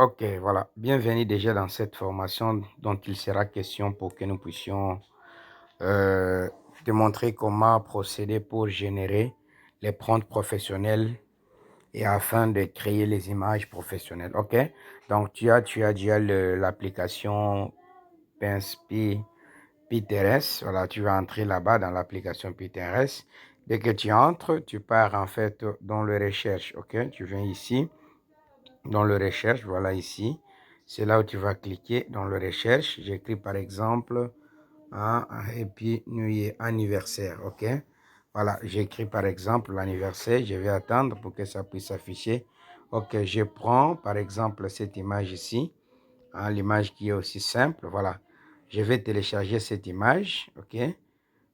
Ok, voilà. Bienvenue déjà dans cette formation dont il sera question pour que nous puissions euh, te montrer comment procéder pour générer les prompts professionnels et afin de créer les images professionnelles. Ok, donc tu as déjà l'application Pinterest. Voilà, tu vas entrer là-bas dans l'application Pinterest. Dès que tu entres, tu pars en fait dans le recherche. Ok, tu viens ici. Dans le recherche, voilà ici, c'est là où tu vas cliquer dans le recherche. J'écris par exemple Happy New Year anniversaire, ok. Voilà, j'écris par exemple l'anniversaire, je vais attendre pour que ça puisse s'afficher. Ok, je prends par exemple cette image ici, l'image qui est aussi simple, voilà. Je vais télécharger cette image, ok.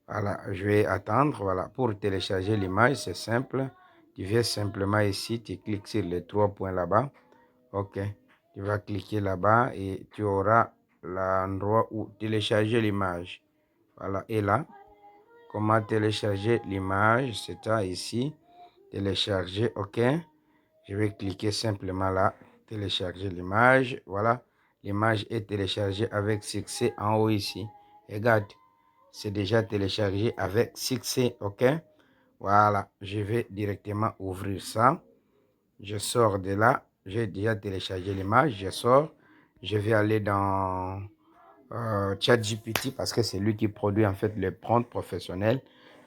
Voilà, je vais attendre, voilà. Pour télécharger l'image, c'est simple. Tu viens simplement ici, tu cliques sur les trois points là-bas. Ok, tu vas cliquer là-bas et tu auras l'endroit où télécharger l'image. Voilà, et là, comment télécharger l'image? C'est ça ici, télécharger, ok. Je vais cliquer simplement là, télécharger l'image. Voilà, l'image est téléchargée avec succès en haut ici. Regarde, c'est déjà téléchargé avec succès, ok. Voilà, je vais directement ouvrir ça. Je sors de là. J'ai déjà téléchargé l'image. Je sors. Je vais aller dans ChatGPT parce que c'est lui qui produit en fait les prompts professionnels.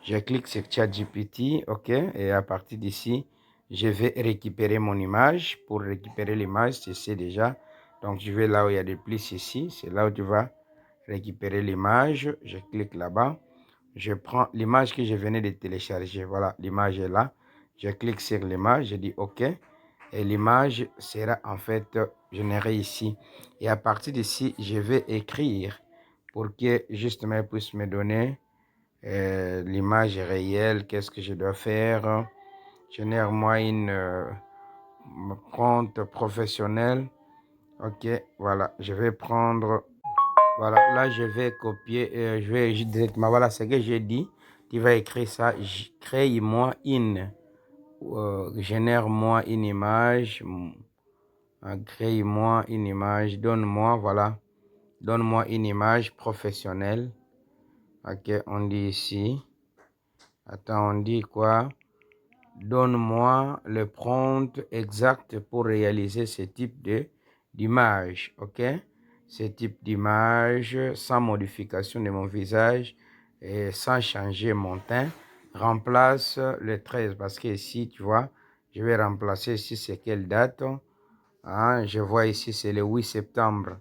Je clique sur ChatGPT. OK. Et à partir d'ici, je vais récupérer mon image. Pour récupérer l'image, tu sais déjà. Donc, je vais là où il y a des plus ici. C'est là où tu vas récupérer l'image. Je clique là-bas. Je prends l'image que je venais de télécharger. Voilà, l'image est là. Je clique sur l'image, je dis OK. Et l'image sera en fait générée ici. Et à partir d'ici, je vais écrire pour que justement elle puisse me donner l'image réelle. Qu'est-ce que je dois faire? Génère-moi une compte professionnel. OK, voilà. Je vais prendre. Voilà, là, je vais copier. Je vais directement. Voilà, ce que j'ai dit. Tu vas écrire ça. Crée-moi une. Génère-moi une image. Crée-moi une image. Donne-moi, voilà. Donne-moi une image professionnelle. Ok, on dit ici. Attends, on dit quoi? Donne-moi le prompt exact pour réaliser ce type d'image. Ok? Ce type d'image sans modification de mon visage et sans changer mon teint. Remplace le 13 parce que ici, tu vois, je vais remplacer ici, c'est quelle date? Je vois ici, c'est le 8 septembre.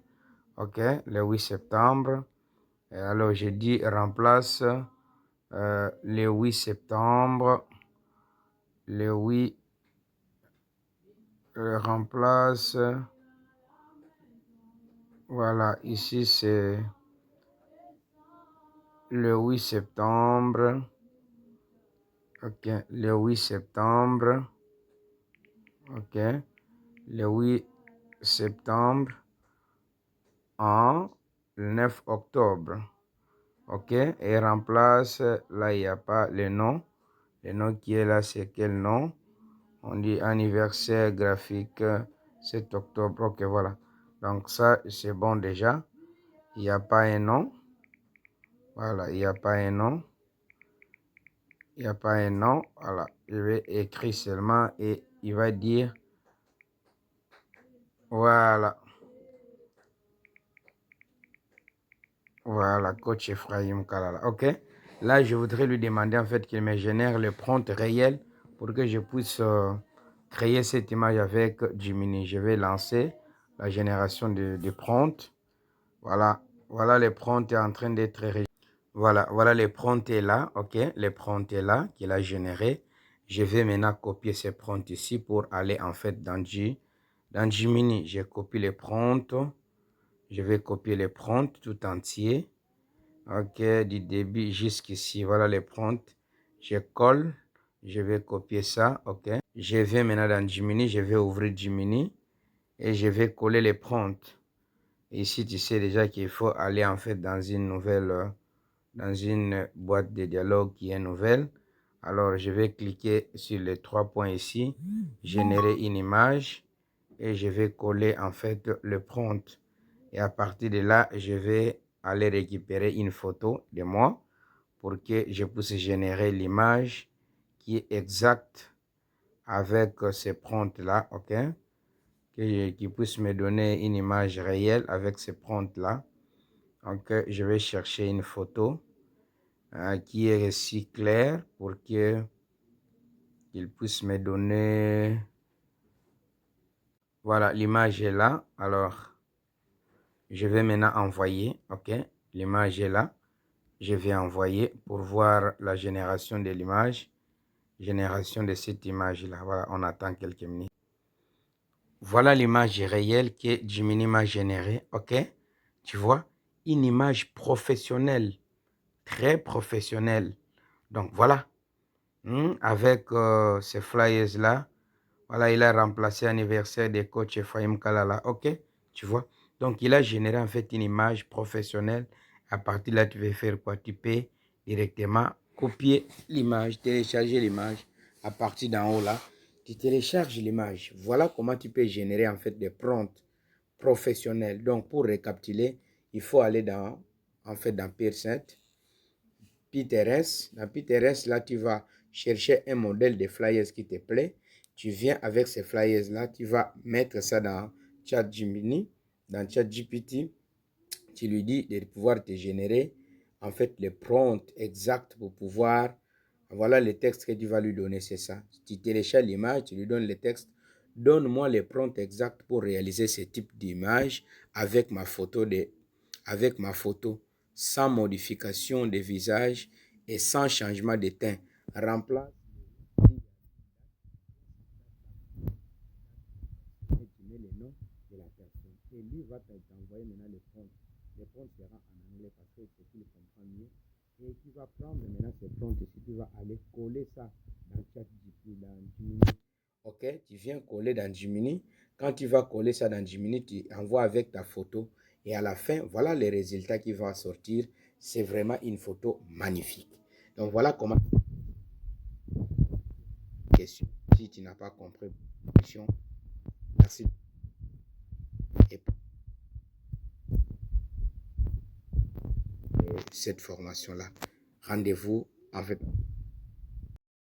Ok, le 8 septembre. Et alors, je dis remplace le 8 septembre. Le 8 remplace. Voilà, ici c'est le 8 septembre. Ok, le 8 septembre. Ok, le 8 septembre en le 9 octobre. Ok, et remplace, là il n'y a pas le nom. Le nom qui est là, c'est quel nom? On dit anniversaire graphique 7 octobre. Ok, voilà. Donc ça, c'est bon déjà. Il n'y a pas un nom. Voilà, il n'y a pas un nom. Il n'y a pas un nom. Voilà, je vais écrire seulement et il va dire, voilà, voilà, coach Ephraim Kalala. Ok, là, je voudrais lui demander en fait qu'il me génère le prompt réel pour que je puisse créer cette image avec Gemini. Je vais lancer la génération de prompt. Voilà, voilà, le prompt est en train d'être réalisé. Voilà, voilà, le prompt est là, ok, le prompt est là, qu'il a généré. Je vais maintenant copier ce prompt ici pour aller en fait dans Gemini. Je copie le prompt, je vais copier le prompt tout entier, ok, du début jusqu'ici. Voilà le prompt, je colle, je vais copier ça, ok. Je vais maintenant dans Gemini, je vais ouvrir Gemini et je vais coller les prompts. Ici, tu sais déjà qu'il faut aller en fait dans une nouvelle, dans une boîte de dialogue qui est nouvelle. Alors, je vais cliquer sur les trois points ici, générer une image. et je vais coller en fait le prompt. Et à partir de là, je vais aller récupérer une photo de moi pour que je puisse générer l'image qui est exacte avec ces prompts-là, ok? Qui puisse me donner une image réelle avec ces prompts-là. Donc, je vais chercher une photo qui est aussi claire pour que qu'il puisse me donner... Voilà, l'image est là. Alors, je vais maintenant envoyer, ok? L'image est là. Je vais envoyer pour voir la génération de l'image. Génération de cette image-là. Voilà, on attend quelques minutes. Voilà l'image réelle que Gemini m'a générée, ok? Tu vois, une image professionnelle, très professionnelle. Donc voilà, avec ces flyers-là, voilà, il a remplacé l'anniversaire des coachs Fahim Kalala, ok? Tu vois, donc il a généré en fait une image professionnelle. À partir de là, tu veux faire quoi? Tu peux directement copier l'image, télécharger l'image à partir d'en haut là. Tu télécharges l'image. Voilà comment tu peux générer en fait des prompts professionnels. Donc pour récapituler, il faut aller dans Pearson, Pinterest. Dans Pinterest, là, tu vas chercher un modèle de flyers qui te plaît. Tu viens avec ces flyers-là, tu vas mettre ça dans ChatGPT, dans ChatGPT. Tu lui dis de pouvoir te générer en fait les prompts exacts pour pouvoir... Voilà le texte que tu vas lui donner, c'est ça. Tu télécharges l'image, tu lui donnes le texte. Donne-moi les prompts exacts pour réaliser ce type d'image avec ma photo sans modification de visage et sans changement de teint. Remplace et tu mets le nom de la personne. Et lui va t'envoyer maintenant les prompts. Les prompts seront en anglais parce que c'est qu'il comprend mieux. Et tu vas prendre maintenant ces prompts ici, tu vas aller coller ça dans ChatGPT, dans Gemini. Ok, tu viens coller dans Gemini. Quand tu vas coller ça dans Gemini, tu envoies avec ta photo. Et à la fin, voilà les résultats qui vont sortir. C'est vraiment une photo magnifique. Donc voilà comment... Question. Si tu n'as pas compris, question. Merci. Et cette formation-là. Rendez-vous en fait